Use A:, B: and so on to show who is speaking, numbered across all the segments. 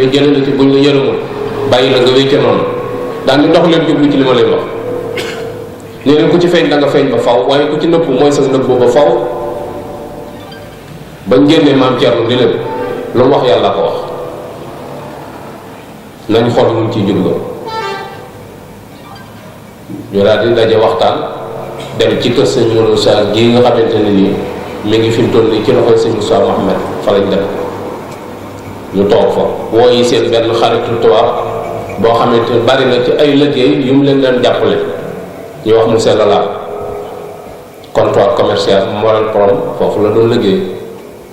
A: defee jëlee la ci buñ la yërëmul bàyyi la nga wéy ca noonu daan di dox leen jublu ci li ma leen wax nee leen ku ci feeñ da nga feeñ ba faw waaye ku ci nëbbu mooy sa nëbbu ba faw. bañ génnee maam Thierno di leen lu mu wax yàlla ko wax nañ xool mu ciy jublu ñu daal di daje waxtaan dem ci kër sëñ Moussa gii nga xamante ne nii mi ngi fi mu toll nii ci loxoy sëñ Moussa Mohamed fa lañ dem ñu toog fa woo yi seen benn xaritu tubaab boo xamante ne bari na ci ay liggéey yu mu leen daan jàppale ñu wax mu sell la comptoir commercial moral prom foofu la doon liggéey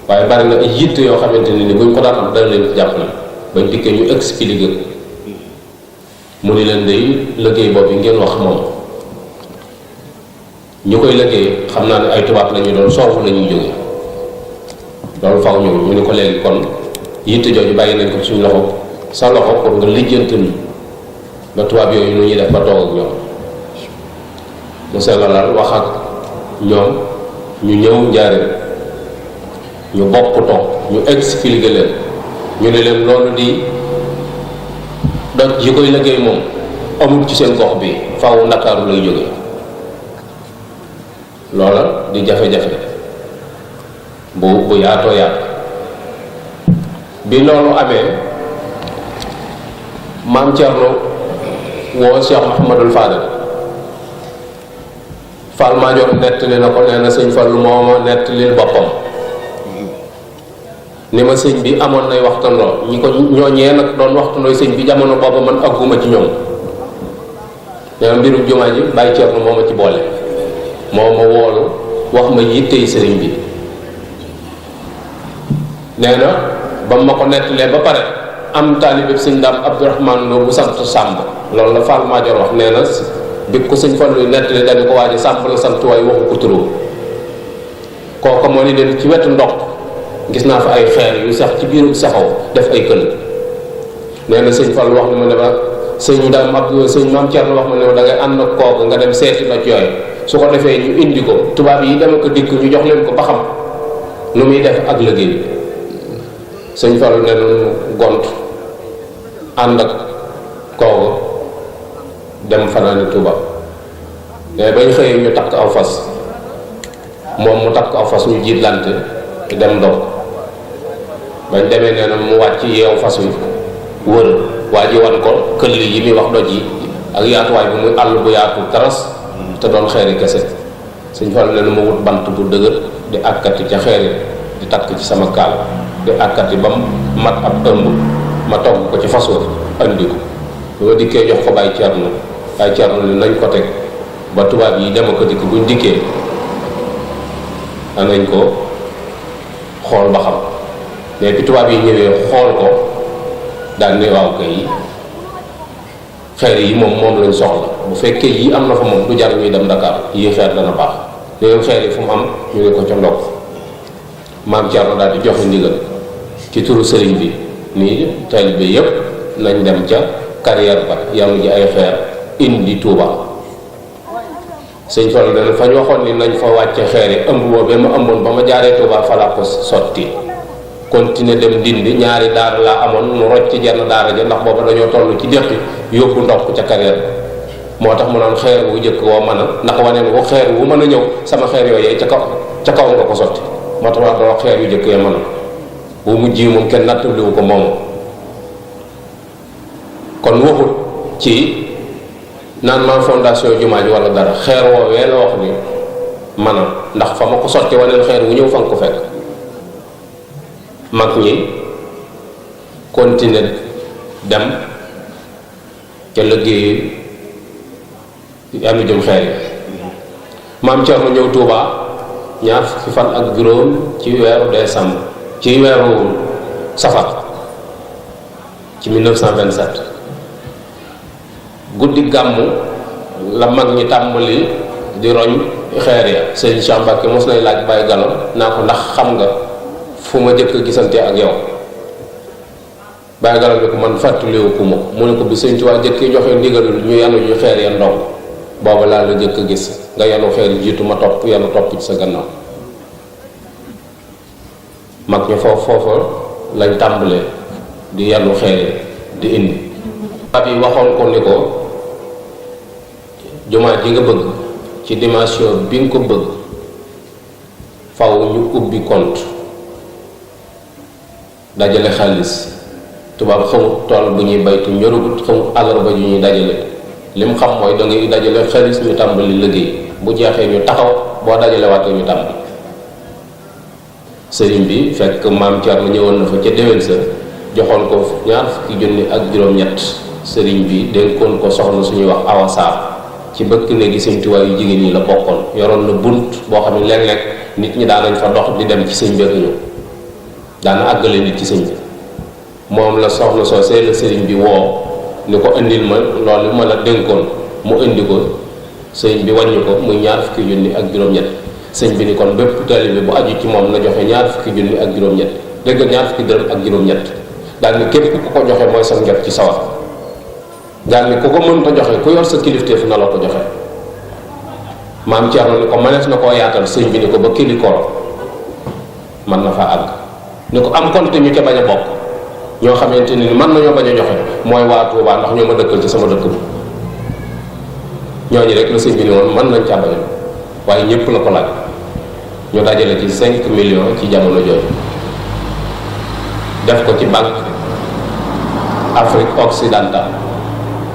A: waaye bari na ay yitte yoo xamante ne ni buñ ko daan am dana leen ci jàppale bañ dikkee ñu expliqué mu ni leen day liggéey boobu ngeen wax moom ñu koy liggéey xam naa ne ay tubaab la ñu doon soofu la ñuy jóge loolu faw ñu ni ko léegi kon yitte jooju bàyyi nañ ko suñu loxo sa loxo pour nga lijjantal ba tubaab yooyu nu ñuy def ba toog ak ñoom mu sellalal wax ak ñoom ñu ñëw njaareel ñu bokk toog ñu expliqué leen ñu ne leen loolu di doj yi koy liggéey moom amul ci seen gox bi faaw Ndakaaru lay jóge loola di jafe-jafe bu yaatoo yaatu bi loolu amee maam Thierno woo Cheikh Mouhamadul Fadel Fall Madior nettali na ko nee na sëñ Fallu moo ma nettalil boppam ni ma sëñ bi amoon nay waxtandoo ñi ko ñooñee nag doon waxtandoo sëñ bi jamono booba man agguma ci ñoom nee na mbirum jumaa ji Baye Thierno moo ma ci boole moo ma woolu wax ma yittey sëriñ bi nee na ba ma ko nettalee ba pare am taalibe sëñ Daam Abdourahmane Lo bu sant Sàmb loolu la Fall Madior wax nee na bi ko sëñ Fallu nettalee dañu ko waaje Sàmb la sant waaye waxu ko turu kooku moo ni leen ci wetu ndox gis naa fa ay xeer yu sax ci biiru saxaw def ay kël nee na sëñ Fallu wax na ma ne ma sëñ Daam sëñ Maam Thierno wax ma ne ma da ngay ànd ak kooku nga dem seeti doj yooyu su ko defee ñu indi ko tubaab yi dama ko dikk ñu jox leen ko ba xam nu muy def ak liggéey sëñ Fallu ne nu gont ànd ak kooku dem fanaani Tuuba mais bañ xëyee ñu takk aw fas moom mu takk aw fas ñu jiitlante dem ndox bañ demee nee na mu wàcc yeew fas wi wër waa ji wan ko këll yi muy wax doj yi ak yaatuwaay bi muy àll bu yaatu taras te doon xeeri kese sëñ Fallu ne na ma wut bant bu dëgër di àkkati ca xeeri di takk ci sama kaal di àkkati ba mu mat ab ëmb ma togg ko ci fas wa andi ko bu ma dikkee jox ko Baye Thierno ni nañ ko teg ba tubaab yi dema ko dikk buñ dikkee anañ ko xool ba xam mais bi tubaab yi ñëwee xool ko daal ne waaw kay xeer yi moom lañ soxla bu fekkee yi am na fa moom du jar ñuy dem Dakar yii xeer dana baax léegi xeer yi fu mu am ñu ne ko ca ndokk maam Thierno daal di joxe ndigal ci turu sëriñ bi nii taalibe yépp nañ dem ca carrière ba yàlla ji ay xeer indi Touba sëñ Fallu dana fañ waxoon ni nañ fa wàcce xeer yi ëmb boobee ma ëmboon ba ma jaaree Touba fa laa ko sotti continuer dem Ndindi ñaari daara laa amoon mu rocc ci jenn daara ja ndax booba dañoo toll ci déqi yóbbu ndox ca carrière moo tax mu naan xeer wu jëkk woo mën a ndax wane ne ko xeer wu mën a ñëw sama xeer yooyee ca kaw nga ko sotti moo tax wax xeer yu jëkk ya mën a bu mujj moom kenn nattabliwu ko moom kon waxut ci naan man fondation jumaa ji wala dara xeer woowee la wax ni man a ndax fa ma ko sotti waneen xeer wu ñëw fa nga ko fekk mag ñi continuer dem ca liggéey ami jëm xeer yi maam Thierno ñëw Touba ñaar fukki fan ak juróom ci weeru décembre ci weeru safar ci 1927 guddi gàmmu la mag ñi tàmbali di roñ xeer ya sëñ Cheikh Mbacke mos nay laaj Baye Gallo naa ko ndax xam nga fu ma jëkk a gisante ak yow Baye Gallo ni ko man fàttaliwu ko mu ne ko bi sëñ Tuubaa jëkkee joxe ndigalul ñu yanu ñu xeer ya ndox booba laa la jëkk a gis nga yanu xeer yi jiitu ma topp yanu topp ci sa gannaaw mag ñi foofa lañ tàmbalee di yàllu xeere di indi ab yi waxoon ko ni ko jumaa ji nga bëgg ci dimension bi nga ko bëgg faw ñu ubbi compte dajale xaalis tubaab xamut tool bu ñuy baytu ñorugut xamut àllarba ju ñuy dajale lim xam mooy da ngay dajale xaalis ñu tàmbali liggéey bu jeexee ñu taxaw boo dajale waatee ñu tàmbali sëriñ bi fekk maam Thierno ñëwoon na fa ca déwén sa joxoon ko ñaar fukki junni ak juróom-ñett sëriñ bi dénkoon ko soxna suñuy wax Awa Sarr ci bëkk néegi Sëñ Tuubaa yu jigéen ñi la bokkoon yoroon na bunt boo xam ne léeg-léeg nit ñi daan nañ fa dox di dem ci sëñ bi ñëw daana àggale nit ci sëñ bi moom la soxna soosee la sëriñ bi woo ni ko indil ma loolu ma la dénkoon mu indi ko sëriñ bi wàññi ko muy ñaar fukki junni ak juróom-ñett sëñ bi ni kon bépp taalibe bu aju ci moom na joxe ñaar fukki junni ak juróom-ñett dégg ñaar fukki dërëm ak juróom-ñett daal ni képp ku ko joxe mooy sa njot ci sawar daal ni ku ko mënta joxe ku yor sa kilifteef na la ko joxe maam Thierno ni ko mënees na koo yaatal sëñ bi ni ko ba kilikoor mën na fa àgg ni ko am compte ñu ca bañ a bokk ñoo xamante ni mën nañoo bañ a joxe mooy waa Touba ndax ñoo ma dëkkal ci sama dëkk bi ñooñu rek la sëñ bi ni woon mën nañ caa bañ a waaye ñëpp la ko laaj ñu dajale ci 5 millions ci jamono jooju def ko ci banque Afrique occidentale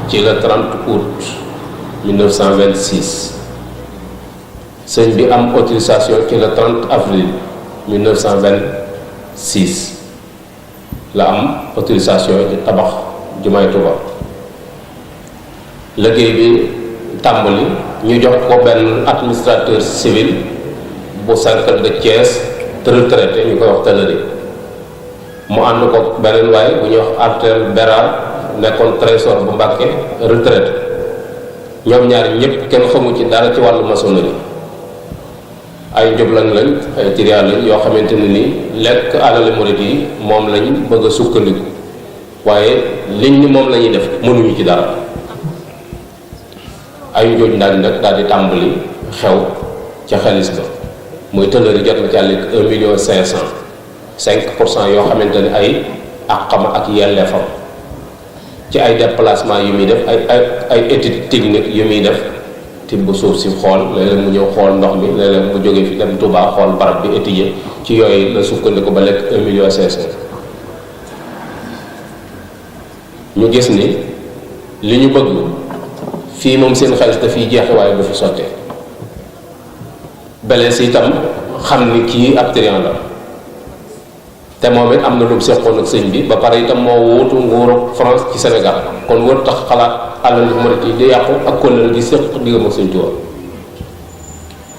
A: ci le 30 août 1926 sëñ bi am autorisation ci le 30 avril 1926 la am autorisation ci tabax jumaay Tuuba liggéey bi tàmbali ñu jox ko benn administrateur civil bu cercle de Thiès retraité ñu koy wax Tëlëri mu ànd ko beneen waaye bu ñuy wax Artel Bérard nekkoon trésor bu Mbàkke retraité ñoom ñaar ñëpp kenn xamu ci dara ci wàllu maçonnerie ay njublañ lañ ay tiriyaal lañ yoo xamante ne ni lekk alali murit yi moom lañ bëgg a sukkandiku waaye liñ ni moom la ñuy def mënuñu ci dara ay njooj ndaan nag daal di tàmbali xew ca xaalis ba muy Tëlëri jot na ci àll 1,5 5% yoo xamante ne ay àqam ak yelleefam ci ay déplacement yu muy def ay étude technique yu muy def tibb suuf si xool léeg-léeg mu ñëw xool ndox mi léeg-léeg mu jógee fi dem Touba xool barab bi étudier ci yooyu la sukkandiku ba lekk 1,5 million. ñu gis ni li ñu bëgg fii moom seen xaalis dafiy jeexe waaye du fi sottee belees itam xam ni kii ab trian la te moom it am na lu mu seqoon ak sëñ bi ba pare itam moo wuutu nguuru France ci Sénégal kon wër tax xalaat alal murit yi di yàqu ak kóllëre gi séq diggam ak sëñ Tuubaa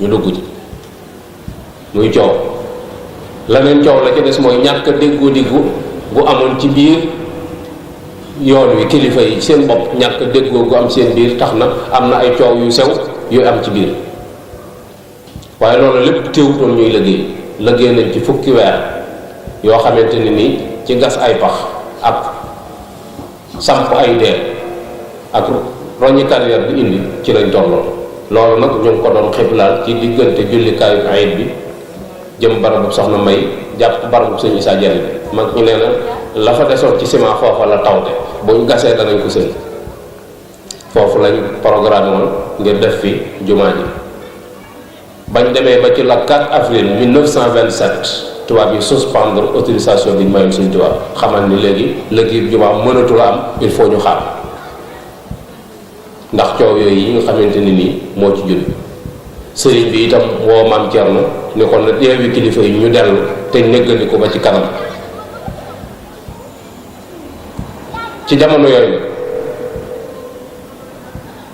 A: ñu dugg ci muy coow leneen coow la ca des mooy ñàkk déggoo diggu gu amoon ci biir yoon wi kilifa yi seen bopp ñàkk déggoo gu am seen biir tax na am na ay coow yu sew yu am ci biir waaye loolu lépp teewutoon ñuy liggéey nañ ci fukki weer yoo xamante ni nii ci gas ay pax ak samp ay dee ak roñi carrière bi indi ci lañ tolloon loolu nag ñu ngi ko doon xiblaal ci diggante jullikaayu ayit bi jëm barabu soxna May jàpp barabu sëñ Issa Dieng bi mag ñu nee na la fa desoon ci ciment foofa la tawte buñ gasee danañ ko sëñ foofu lañ programme woon ngir def fi jumaa ji bañ demee ba ci la 4 avril 1927 tubaab yi suspendre autorisation bi ñu mayoon suñu tubaab xamal ni léegi liggéey jumaa mënatul a am il faut ñu xaar ndax coow yooyu yi nga xamante ni nii moo ci judd sëriñ bi itam woo maam Thierno ni kon na deewi kilifa yi ñu dellu te néggandi ko ba ci kanam ci jamono yooyu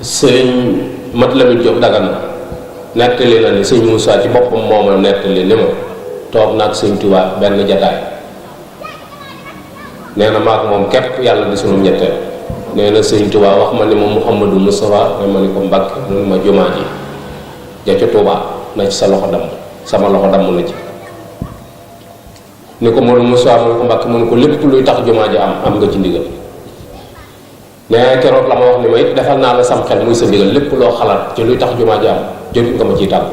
A: sëriñ Mat Lamin Jóob Dagana nettali na ni sëñ Moussa ci boppam moo ma nettali ni ma toog naag sëñ Tuubaa benn jataay nee na maag moom képp yàlla di sunu ñetteel nee na sëñ Tuubaa wax ma ni ma Mouhamadou Moustapha ne ma ni ko Mbàkke nunu ma jumaa ji ja ca Tuubaa na ci sa loxo damm sama loxo damm na ci ni ko Modou Moustapha mu ne ko Mbàkke mu ne ko lépp luy tax jumaa ji am nga ci ndigal nee keroog la ma wax ni ma it defal naa la sam xel muy sa ndigal lépp loo xalaat ci luy tax jumaa ji am jot nga ma ciy tàgg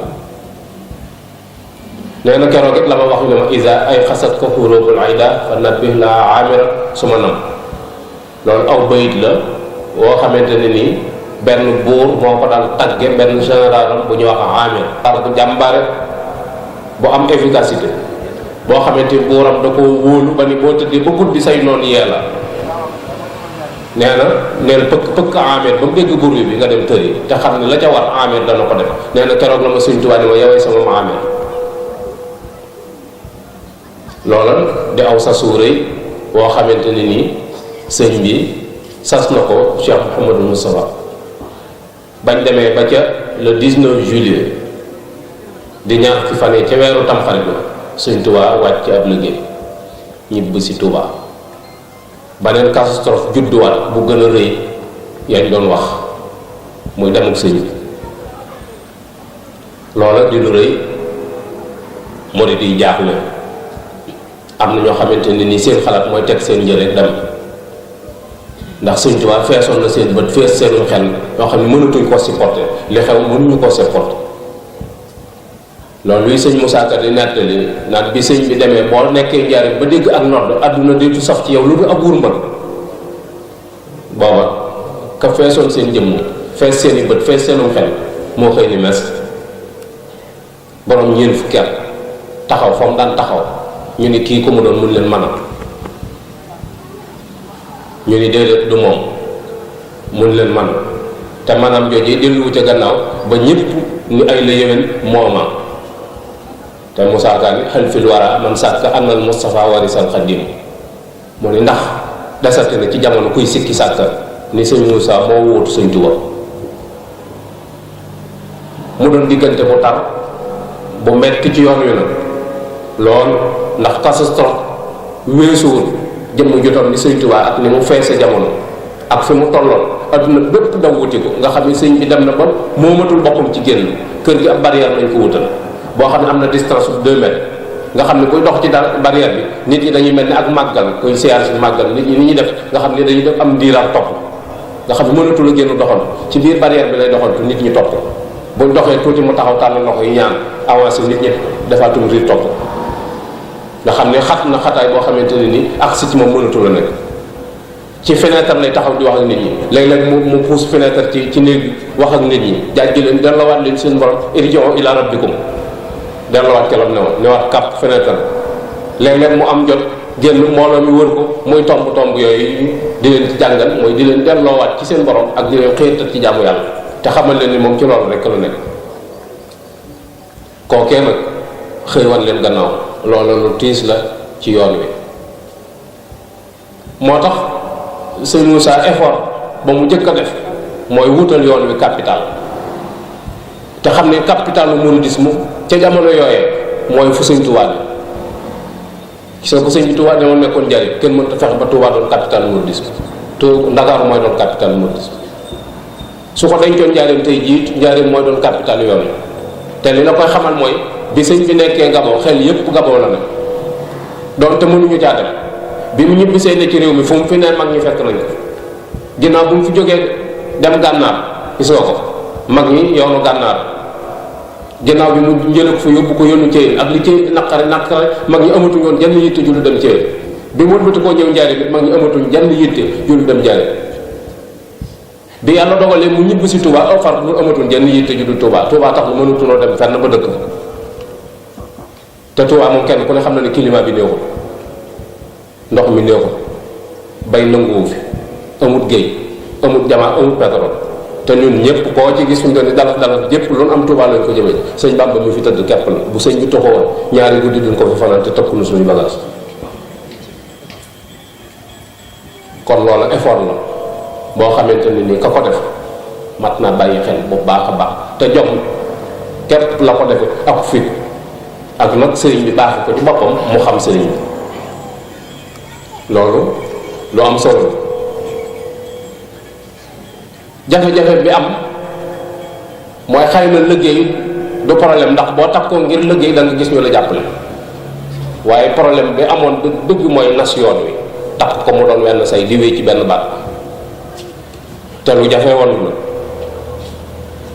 A: nee na keroog it la ma wax ne ma isa ay xasat ko xuróobul ayda fa nabbih la amira su ma nam loolu aw bayit la woo xamante ne nii benn buur moo ko daan tagge benn généralam bu ñuy wax amir par bu jàmbaare bu am efficacité boo xamante buuram da ko wóolu ba ni boo tëddee ba guddi say noonu yee la nee na neel pëkk amir ba mu dégg bruit bi nga dem tëri te xam ne la ca war amir dana ko def nee na keroog la ma Sëñ Tuubaa ni ma yowee sama ma amir loola di aw sasu rëy boo xamante ne nii sëñ bi sas na ko Cheikh Mouhamadou Moustapha bañ demee ba ca le 19 juillet di ñaar fi fan yi ca weeru tamxarit la Sëñ Tuubaa wàcc ci ab liggéey ñibb si Tuubaa beneen catastrophe judduwaat bu gën a rëy yañ doon wax muy demuk sëñ bi loola di lu rëy murid yi jaaxle am na ñoo xamante ne ni seen xalaat mooy teg seen njëriñ dem ndax Sëñ Tuubaa feesoon na seen bët fees seenum xel ñoo xam ne mënatuñ ko supporter li xew mënuñu ko supporter loolu luy sëñ Moussa Ka di nettali naan bi sëñ bi demee boo nekkee njariñ ba dégg ak nodd àdduna déetu saf ci yow lu dul ab wurmbal booba ka feesoon seen jëmm fees seeni bët fees seenum xel moo xëy ni mes borom ñeent fukki at taxaw fa mu daan taxaw ñu ni kii ku mu doon mun leen manam ñu ni déedéet du moom mun leen man te manam jooju delluwu ca gannaaw ba ñëpp ni ay la yéwén mooma te Moussa Ka ni xel fil wara man sàkk annal Moustapha warisal xadim mu ni ndax desate na ci jamono kuy sikki sàkk ni sëñ Moussa moo wóotu Sëñ Tuubaa mu doon diggante bu tar bu metti ci yoon wi nag lool ndax catastrophe weesuwul jëmm jotoon ni Sëñ Tuubaa ak ni mu feese jamono ak fi mu tolloon adduna bépp daw wuti ko nga xam ne sëñ bi dem na ba moomatul boppam ci génn kër gi ab barrière lañ ko wutal boo xam ne am na distance bu 2 mètres nga xam ne kuy dox ci dara barrière bi nit ñi dañuy mel ni ak màggal kuy siyaar si màggal nit ñi ni ñuy def nga xam ne dañuy def am diiraat topp nga xam ne mënatul a génn doxal ci biir barrière bi lay doxantu nit ñi topp buñ doxee tuuti mu taxaw tànn loxo yi ñaan avancé nit ñi defaatum riir topp nga xam ne xat na xataay boo xamante ne ni agsi ci moom mënatul a nekk ci fenêtre lay taxaw di wax ak nit ñi léeg-léeg mu pousse fenêtre ci néeg bi wax ak nit ñi jàjji leen delloowaat leen seen borom irji'u ila rabbikum delloowaat kelam newaat kàpp fenêtre léeg-léeg mu am jot génn mbooloo mi wër ko muy tomb yooyu di leen ci jàngal mooy di leen delloowaat ci seen borom ak di leen xëyatal ci jaamu yàlla te xamal leen ni moom ci loolu rek la nekk kookee nag xëy wan leen gannaaw loolu lu tiis la ci yoon wi moo tax sëñ Moussa effort ba mu njëkk a def mooy wutal yoon wi capital te xam ne capitalu mouridisme ca jamono yooyee mooy fu Sëñ Tuubaa bi gis nga ko sëñ bi Tuubaa demoon nekkoon njariñ kenn mënta fexe ba Tuubaa doon capital mouridisme te Ndakaaru mooy doon capital mouridisme su ko dencoon njariñ tey jii njariñ mooy doon capital yoon wi te li la koy xamal mooy bi sëñ bi nekkee Gabon xel yépp Gabon la ne doon te mënuñu caa dem bi mu ñibbisee ne ci réew mi fu mu fi ne mag ñi fekk nañ ko ginnaaw bu mu fi jógee dem gànnaar gis nga ko mag ñi yoonu gànnaar ginnaaw bi mu njële ko fa yóbbu ko yónnu Ceyeen ak li Ceyeen di naqare mag ñi amatuñ woon jenn yitte ju lu dem Ceyeen bi mu wëlbati koo ñëw njaare bi mag ñi amatuñ jenn yitte ju lu dem njaare bi yàlla dogalee mu ñibbi si Touba aw far mu amatuñ jenn yitte ju du Touba Touba tax mu mënutunoo dem fenn ba dëkk te Touba moom kenn ku ne xam na ne climat bi néexul ndox mi néexul bay nanguwu fi amut géej amut jamaa amut pétrole te ñun ñëpp koo ci gis fu ñu ni dalal yëpp lu am Touba lañ ko jëmee sëñ Bamba mi fi tëdd kepp la bu sëñ bi toxowoon ñaari guddi duñ ko fi fanaan te tëkku na suñu bagage kon loolu effort la boo xamante ne nii ka ko def mat naa bàyyi xel bu baax a baax te jom képp la ko defe ak fit ak nag sëriñ bi baax ko ci boppam mu xam sëriñ bi loolu lu am solo jafe-jafe bi am mooy xëy na liggéey du problème ndax boo takkoo ngir liggéey da nga gis ñu la jàppale waaye problème bi amoon dëgg mooy nas yoon wi takk ko mu doon wenn say di wéy ci benn baat te lu jafe woon la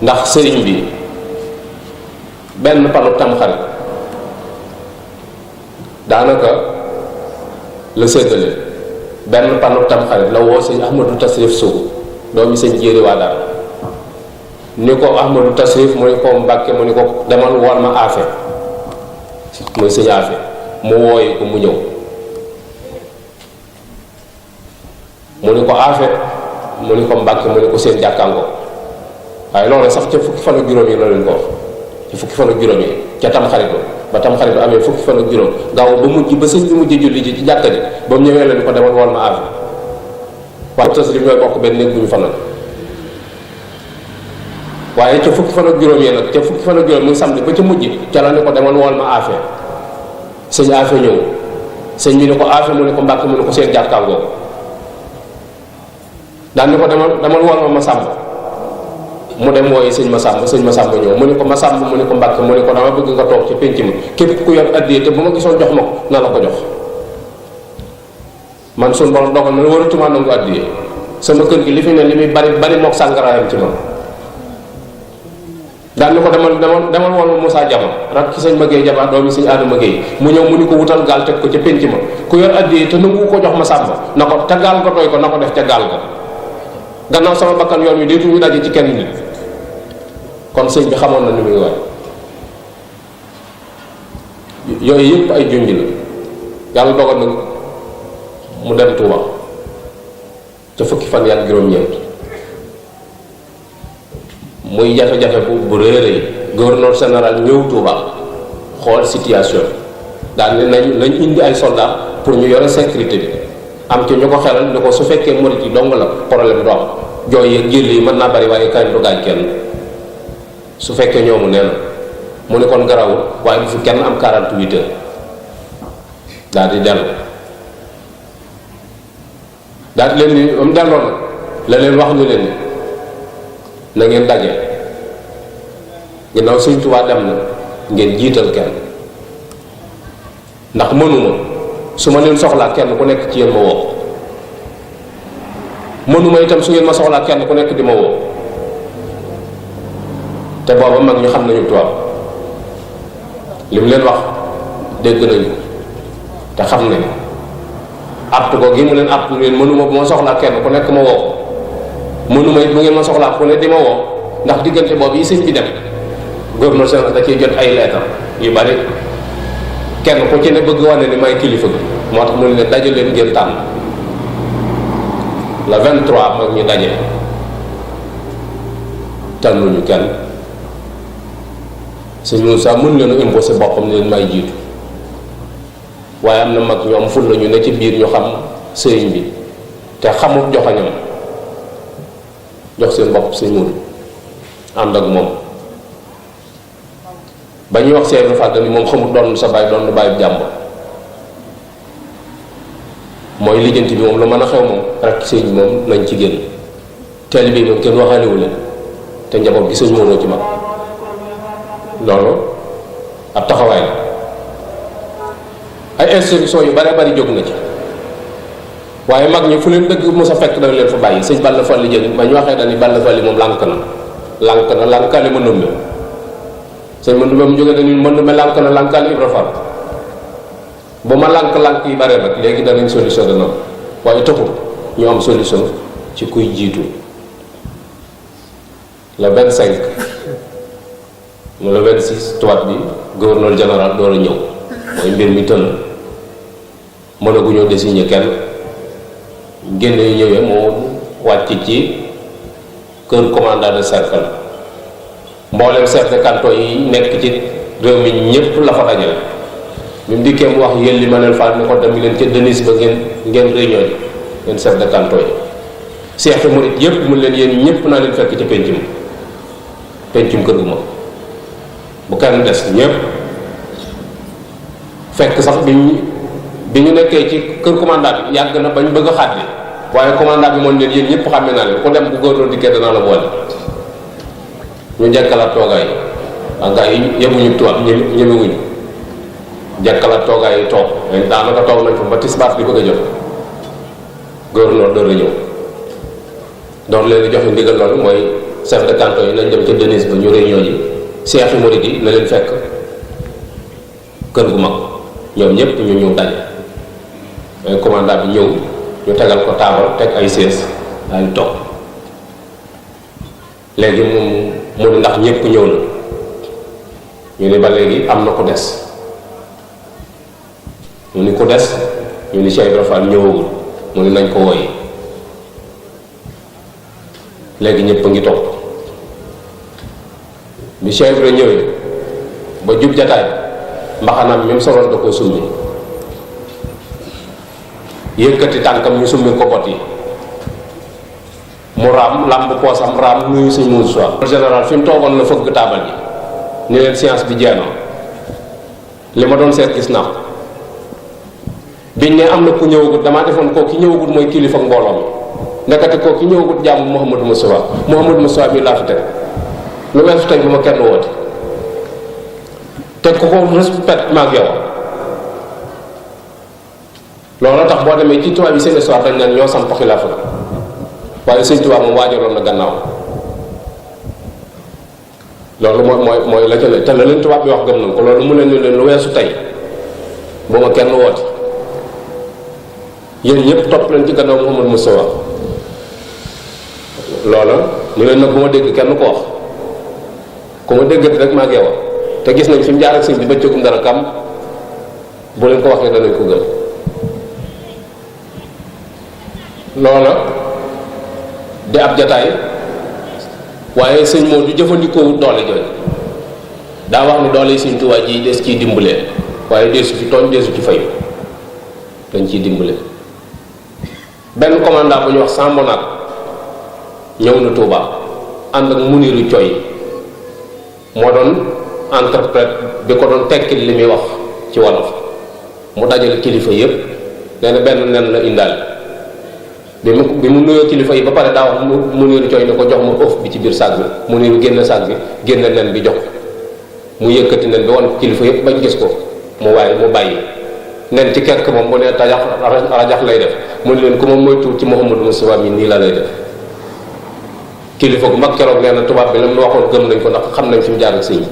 A: ndax sëriñ bi benn panu tamxarit daanaka la séddale benn panu Tamxarit la woo sëñ Ahmadou Tasrif Sougou doomi sëñ Jéeri waa daal ni ko Ahmadou Tasrif mu ni ko Mbàkke mu ni ko demal wool ma Afe muy sëñ Afe mu wooyi ko mu ñëw mu ni ko Afe mu ni ko Mbàkke mu ni ko seen jàkkaango waaye loolu sax ca fukki fan ak juróom yi la leen ko wax ci fukki fan ak juróom yi ca Tamxarit ba Tamxarit amee fukki fan ak juróom gaaw ba mujj ba sëñ bi mujj julli ji ci jàkka ji ba mu ñëwee la ni ko demal wool ma Afe waaye Tasrif ñooy bokk benn néeg bu ñu fanal waaye ca fukki fan ak juróom yi nag ca fukki fan ak juróom muy samedi ba ca mujj ca la ni ko demal wool ma Afe sëñ Afe ñëw sëñ bi ni ko Afe mu ni ko Mbàkke mu ni ko seen jàkkaangoo daan ni ko demal wool ma Masamba mu dem wooyi sëñ Masamba ñëw mu ni ko Masamba mu ni ko Mbàkke mu ni ko dama bëgg nga toog ci pénc ma képp ku yor addiya te bu ma gisoon jox ma ko na la ko jox man suñ borom dogal na waratuma nangu addiya sama kër gi li fi ne li muy bari mook sàngaraayam ci man daan ni ko demal wool ma Moussa Jama rak ci sëñ Magey Jama doomi sëñ Adama Gueye mu ñëw mu ni ko wutal gaal teg ko ca pénc ma ku yor addiya te nangu ko jox Masamba na ko te gaal nga doy ko na ko def ca gaal ga gannaaw sama bakkan yoon wi déetu ñu daje ci kenn nit kon sëñ bi xamoon na ni muy waay yooyu yëpp ay junj la yàlla dogal na mu dem Touba ca fukki fan ak juróom-ñeent muy jafe-jafe bu réeréy gouverneur général ñëw Touba xool situation daal ne nañ indi ay soldats pour ñu yore sécurité bi am ci ñu ko xelal ni ko su fekkee murit yi dong la problème du am jooy yeeg jël yi mën naa bari waaye kañ du gaañ kenn su fekkee ñoomu nee na mu ne kon garawul waaye bu fi kenn am 48 heures daal di dellu daal di leen ni am delloo nag la leen wax ñu leen ni na ngeen daje ginnaaw Sëñ Tuubaa dem na ngeen jiital kenn ndax mënuma su ma leen soxlaa kenn ku nekk ci yéen ma woo mënuma itam su ngeen ma soxlaa kenn ku nekk di ma woo te booba mag ñu xam nañu tubaab li mu leen wax dégg nañu te xam nañu àtt ko gi mu leen àtt leen mënuma bu ma soxlaa kenn ku nekk ma woo mënuma it bu ngeen ma soxlaa ku ne di ma woo ndax diggante boobu yi sëñ bi dem gouverneur général da ciy jot ay leetar yu bari kenn ku ci ne bëgg wane ni may kilifa gi moo tax mu ne daje leen ngeen tànn le 23 mag ñu daje tànnuñu kenn sëñ Moussa mën leen a imposé boppam ne leen may jiitu waaye am na mag ñu am ful ñu ne ci biir ñu xam sëriñ bi te xamut joxañam jox seen bopp sëñ Mourou ànd ak moom ba ñuy wax Seydou Fall ni moom xamut doon sa baay doon bàyyi jàmbur mooy lijjanti bi moom lu mën a xew moom rek sëñ bi moom nañ ci génn teel bi moom kenn waxaalewu leen te njaboot gi sëñ Mourou ci mag loolu ab taxawaay la ay institution yu bare bari jóg na ci waaye mag ñi fu leen dëgg mos a fekk dana leen fa bàyyi sëñ Balla Fall jël ma ñu waxee dañuy Balla Fall moom lànkale ma numbe sëñ ma numbe mu jógee dañuy mën numbe lànkale Ibra Fall bu ma lànk yi bare nag léegi danañ solution dana waaye taxul ñu am solution ci kuy jiitu le 25 mu le 26 tubaab bi gouverneur général door a ñëw mooy mbir mi tënn mënaguñoo désigner kenn génne yu ñëwee moo wàcc ci kër commandant de cercle mboolem chef de canton yi nekk ci réew mi ñëpp la fa dajale bi mu dikkee mu wax yéen li ma leen faal ni ko dem leen ca Denis ba ngeen réunion yi ngeen chef de canton yi seexi murit yëpp mun leen yéen ñëpp naa leen fekk ci pencum kër gu ma bu kenn des ñëpp fekk sax bi ñu nekkee ci kër commandant bi yàgg na bañ bëgg a xaat bi waaye commandant bi moom leen yéen ñëpp xàmme naa leen ku dem bu góorloo dikkee danaa la boole ñu jekkalaat toogaay yi gaa yi yemuñu tubaab ñemewuñu jekkalaat toogaay yi toog daanaka toog nañ fa ba tisbaar di bëgg a jot gouverneur door a ñëw doon leen di joxe ndigal loolu mooy chef de canton yi nañ dem ca Denis ba ñu réunion ji seexi murid yi na leen fekk kër gu mag ñoom ñëpp ñu ñëw daje commandant bi ñëw ñu tegal ko taabal teg ay sées daal di toog léegi mu ne ndax ñëpp ñëw na ñu ne ba léegi am na ku des mu ni ku des ñu ni Cheikh Ibra Fall ñëwagul mu ni nañ ko wooyi léegi ñëpp a ngi toog bi Cheikh Ibra ñëwee ba jub jataay mbaxanaam même soloon da koo summi yëkkati tànkam ñu summi ko bot yi mu raam làmb poosam raam nuyu sëñ Moussa général fi mu toogoon la fëgg taabal yi ni leen science bi jeeno li ma doon seet gis naa ko biñ ne am na ku ñëwagut damaa defoon koo ki ñëwagut mooy kilifa mbooloo mi ndekete koo ki ñëwagut jàmm Mouhamadou Moustapha mi laa fi teg lu weesu tey bu ma kenn woote teg ko respect maag yow loolu tax boo demee ci tubaab yi seen histoire dañ naan ñoo samp xilaafa waaye sëñ Tuubaa moom waajaloon na gannaaw loolu mooy la ca ne te la leen tubaab bi wax gëm nañ ko loolu mu leen leen lu weesu tey bu ma kenn woote yéen ñëpp topp leen ci gannaaw Mouhamadou Moustapha loola mu leen nag bu ma dégg kenn ko wax ku ma déggati rek maa ngi yow te gis nañ fi mu jaar ak sëñ bi ba jógum dara kam bu leen ko waxee danañ ko gën loola di ab jataay waaye sëñ moo du jëfandikoo doole jooju daa wax ni doole yi sëñ Tuubaa ji des ciy dimbalee waaye deesu ci tooñ deesu ci fayu dañ ciy dimbale benn commandant bu ñuy wax Sambonaat ñëw na Touba ànd ak Muniru Coy moo doon interprète bi ko doon tekkil li muy wax ci wolof mu dajale kilifa yépp nee na benn nen la indaale bi mu nuyoo kilifa yi ba pare daa wax Muniru Coy ni ko jox ma ëf bi ci biir saag bi Muniru génne saag bi génne nen bi jox mu yëkkati nen bi wan kilifa yépp bañ gis ko mu bàyyi nen ci kekk moom bu ne tajax rajax lay def mu ne leen ku moom mooy tuur ci Mouhamadou Moustapha mi nii la lay def kilifa gu mag keroog nee na tubaab bi la mu waxoon gëm nañ ko ndax xam nañ fi mu jaar ak sëñ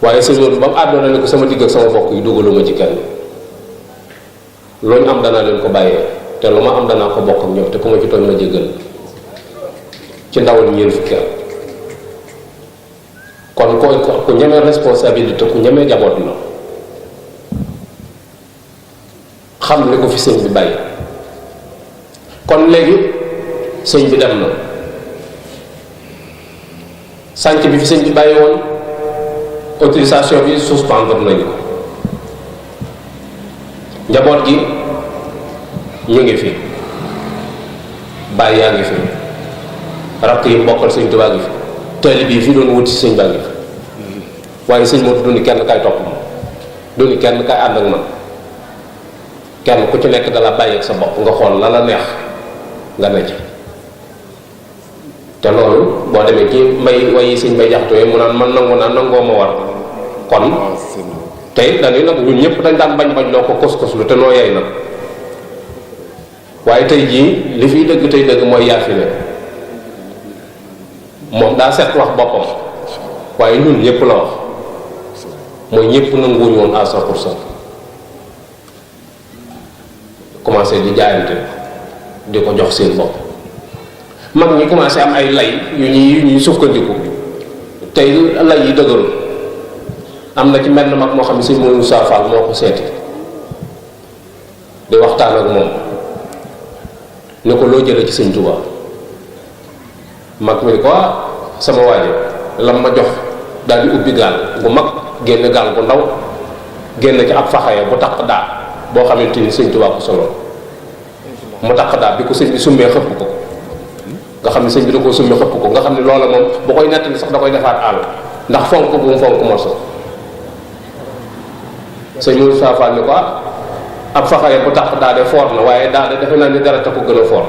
A: waaye sëñ moom ba mu àddoona ne ko sama digg ak sama bokk yi dugaluma ci kenn lu ñu am danaa leen ko bàyyee te lu ma am danaa ko bokk ak ñoom te ku ma ci tooñ ma jéggal ci ndawal ñeent fukki at kon ku ñemee responsabilité ku ñemee jaboot la xam li ko fi sëñ bi bàyyi kon léegi sëñ bi dem na sànc bi fi sëñ bi bàyyi woon autorisation bi suspendre nañu ko njaboot gi ñu ngi fi bàyyi yaa ngi fi rakk yi bokkal sëñ Tuubaa ngi fi taalib yi fi doon wuti sëñ baa ngi fi waaye sëñ moo du ni kenn kay topp ma du ni kenn kay ànd ak man kenn ku ci nekk dala bàyyi ak sa bopp nga xool la la neex nga ne ci te loolu boo demee ci mbay wayi sëñ Mbay Jaxate yooyu mu naan man nangu naa nangoo ma war kon tey dañuy nag ñun ñëpp dañ daan bañ loo ko kos-kos lu te noo yey nag waaye tey jii li fiy dëgg tey dëgg mooy yaa fi ne moom daa set wax boppam waaye ñun ñëpp la wax mooy ñëpp nanguwuñu woon à 100% commencé di jaayante di ko jox seen bopp mag ñi commencé am ay lay yu ñuy sukkandiku tey lay yi dëgëru am na ci menn mag moo xam ne sëñ Moussa Fall moo ko seeti di waxtaan ak moom ne ko loo jële ci sëñ Touba mag mi ni ko sama waaje lam ma jox daal di ubbi gaal bu mag génn gaal bu ndaw génn ci ab faxaye bu taq daa boo xamante ni sëñ Touba ko solo mu taq daa bi ko sëñ bi summee xëpp ko nga xam ne sëñ bi da koo summi xëpp ko nga xam ne loola moom bu koy nettali sax da koy defaat àll ndax fonk bu mu fonk morso sëñ Moussa Fall ni ko ab faxaye bu taq daa de foor na waaye daa de defe naa ni dara ta ko gën a foor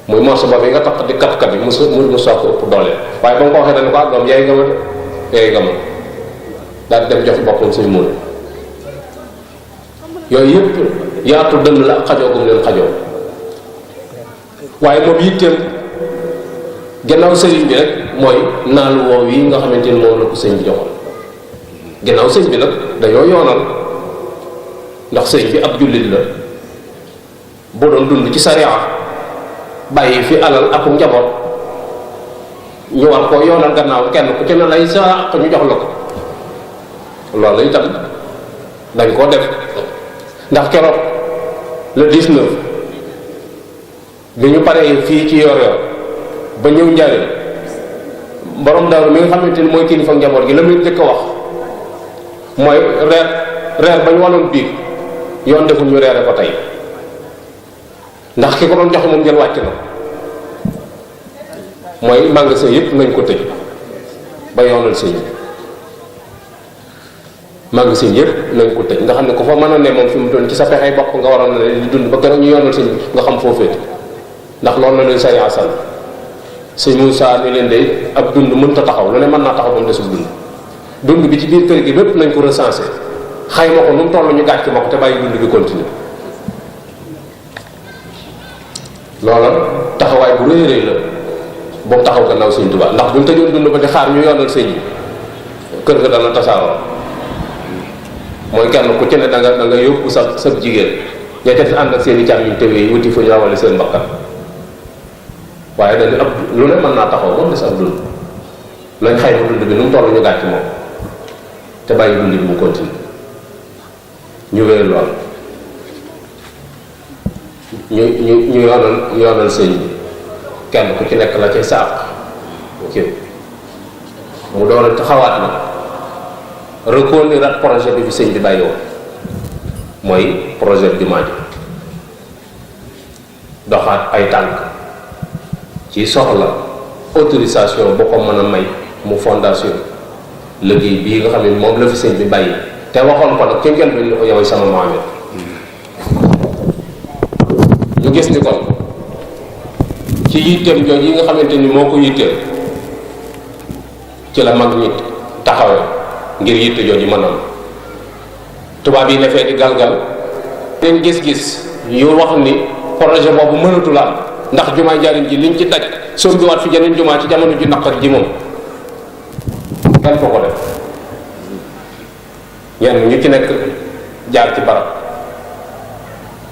A: muy morso boobu yi nga taq di kat-kat yi mu Moussa ko ëpp doole waaye ba nga ko waxee dañu ko doom yaay nga ma yaay nga ma daal di dem jox boppam sëñ Mourou yooyu yëpp yaatu dënn la xajoo gum leen xajoo waaye moom yitteem gannaaw sëriñ bi rek mooy naalu woow yi nga xamante ni moom la ko sëñ bi joxoon ginnaaw sëñ bi nag dañoo yoonal ndax sëñ bi ab jullit la bu doon dund ci sariya bàyyi fi alal ak njaboot ñu war koo yoonal gannaaw kenn ku ci ne lay sa ñu jox la ko loolu itam dañ koo def ndax keroog le 19 bi ñu paree fii ci yor yor ba ñëw njariñ borom daaru mi nga xamante ni mooy kilifa njaboot gi la muy jëkk a wax mooy reer ba ñu waloon biig yoon deful ñu reere ko tey ndax ki ko doon joxe moom jël wàcc na mooy magasin yëpp nañ ko tëj ba yoonal sëñ magasin yëpp nañ ko tëj nga xam ne ku fa mën a ne moom fi mu doon ci sa pexey bopp nga waroon na di dund ba keroog ñu yoonal sëñ nga xam foo féete ndax loolu la leen sariya san sëñ Moussa ni leen de ab dund mënta taxaw lu ne mën naa taxaw ba mu desul dund bi ci biir kër gi lépp nañ ko recensé xayma ko nu mu toll ñu gàcc ma ko te bàyyi dund bi continuer loola taxawaay bu rëy rëy la boobu taxaw gannaaw sëñ Tuubaa ndax buñ tëjoon dund ba di xaar ñu yoonal sëñ bi kër ga dana tasaaroo mooy kenn ku ci ne da nga yóbbu sa jigéen ña ca ànd ak seen i càmm ñu tewee wuti fu ñu rawale seen mbakkan waaye dañu ab lu ne mën naa taxaw moom des ab dund nañ xayma dund bi nu mu toll ñu gàcc moom te bàyyi dund bi mu continue ñu wéyal lool ñu yoonal sëñ bi kenn ku ci nekk la cay saaq mu doon a taxawaat na reconduire projet bi fi sëñ bi bàyyi woon mooy projet bi jumaa ji doxaat ay tànk ci soxla autorisation boo ko mën a may mu fondation liggéey bii nga xam ne moom la fi sëñ bi bàyyi te waxoon ko nag ci ngeen bi ni ko yow sama Mohamed ñu gis ni kon ci yitteem jooju yi nga xamante ni moo ko yitteel ci la mag ñi taxawee ngir yitte jooju mën a tubaab yi ne fee di galgal leen gis-gis yu wax ni projet boobu mënatul am ndax jumaay njariñ ji liñ ci daj sombiwaat fi jeneen jumaa ci jamono ju naqar ji moom kenn ko def ñenn ñu ci nekk jaar ci barab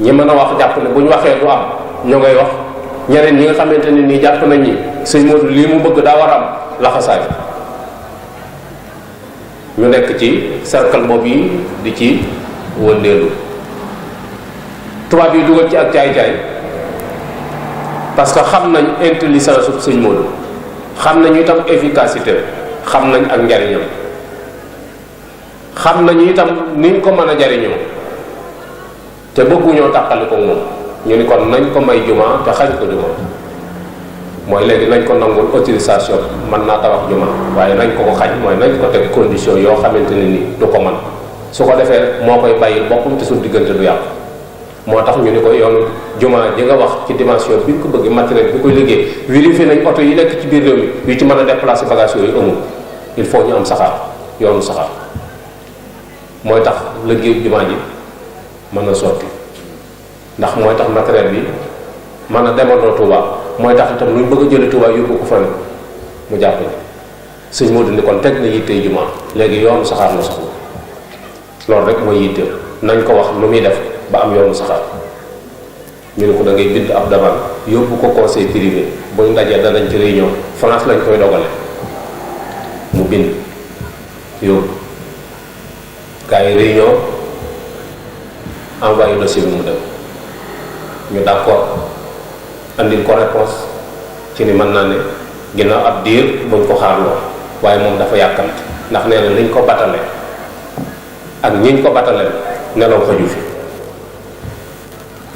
A: ñi mën a wax jàpp ne bu ñu waxee du am ñoo ngay wax ñeneen ñi nga xamante ne nii jàpp nañ ni sëñ Modou lii mu bëgg daa war a am laxasaay ñu nekk ci cercle boobu yi di ci wëndeelu tubaab yi dugal ci ak caay-caay parce que xam nañ intelligence su sëñ Modou xam nañu itam efficacité xam nañ ak njariñam xam nañu itam niñ ko mën a jariñoo te bëgguñoo tàqali ko moom ñu ni kon nañ ko may juma te xañ ko juma mooy léegi nañ ko nangul autorisation mën naa tabax juma waaye nañ ko xañ mooy nañ ko teg condition yoo xamante ne ni du ko man su ko defee moo koy bàyyil boppam te suñu diggante du yàqu moo tax ñu ni ko yoonu juma ji nga wax ci dimension bi ko bëgg matériel bi koy liggéey vérifié nañ oto yi nekk ci biir réew mi yu ci mën a déplacer bagage yooyu amul il faut ñu am saxaar yoonu saxaar mooy tax liggéey juma ji mën a sotti ndax mooy tax matériel bi mën a demandoo Touba mooy tax itam lu ñu bëgg a jële Touba yóbbu ko fan mu jàpp ne sëñ Modou ni kon teg na yittey juma léegi yoonu saxaar la soxla loolu rek mooy yitteel nañ ko wax lu muy def ba am yoonu saxaar ñu ne ko da ngay bind ab demande yóbbu ko conseil privé bu ñu dajee danañ ci réunion France lañ koy dogale mu bind yóbbu gars yi réunion envoyé dossier bi mu dem ñu d'accord andil ko réponse ci ni mën naa ne ginnaaw ab diir buñ ko xaarloo waaye moom dafa yàkkamti ndax nee na liñ ko batale ak ñiñ ko batale nelaw xaju fi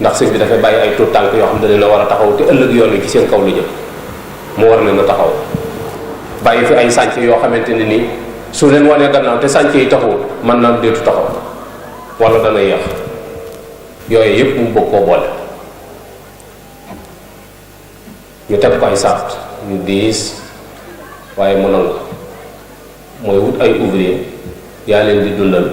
A: ndax sëñ bi dafay bàyyi ay tuut tànk yoo xam ne dina war a taxaw te ëllëg yoon wi ci seen kaw la jëm mu war leen a taxaw bàyyi fi ay sànc yoo xamante ne nii su leen wanee gannaaw te sànc yi taxaw mën naa déetu taxaw wala dana yéex yooyu yëpp mu bëgg koo boole ñu teg ko ay sart ñu diis waaye mu nangu mooy wut ay ouvrier yaa leen di dundal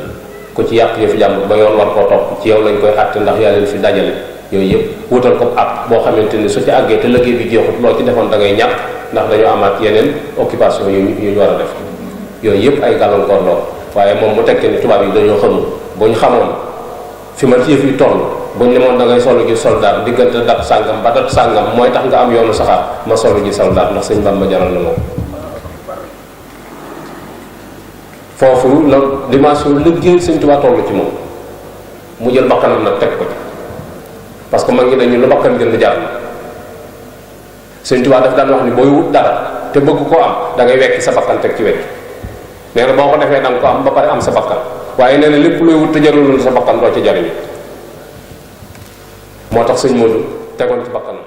A: ku ci yàq yëfi jàmbur ba yoon war koo topp ci yow lañ koy àtte ndax yaa leen fi dajale yooyu yëpp wutal ko ab boo xamante ni su ci àggee te liggéey bi jeexut loo ci defoon da ngay ñàkk ndax dañoo amaat yeneen occupation yu ñu war a def yooyu yëpp ay gàllankoor lool waaye moom mu tekki ni tubaab yi dañoo xamul. bu ñu xamoon fi ma yëf yi toll buñ ne moon da ngay solu ji soldat diggante dat sàngam ba dat sàngam mooy tax nga am yoonu saxaar ma solu ji soldat ndax sëñ Bamba jaral na moom. foofu la dimension liggéey sëñ Tuubaa toll ci moom mu jël bakkanam nag teg ko ci parce que mag ngi dañu lu bakkan gën di jar na sëñ Tuubaa daf daan wax ni booy wut dara te bëgg koo am da ngay wekki sa bakkan teg ci wet nee na boo ko defee da nga ko am ba pare am sa bakkan waaye nee na lépp looy wut te jarul sa bakkan doo ci jariñu moo tax sëñ Modou tegoon ci bakkanam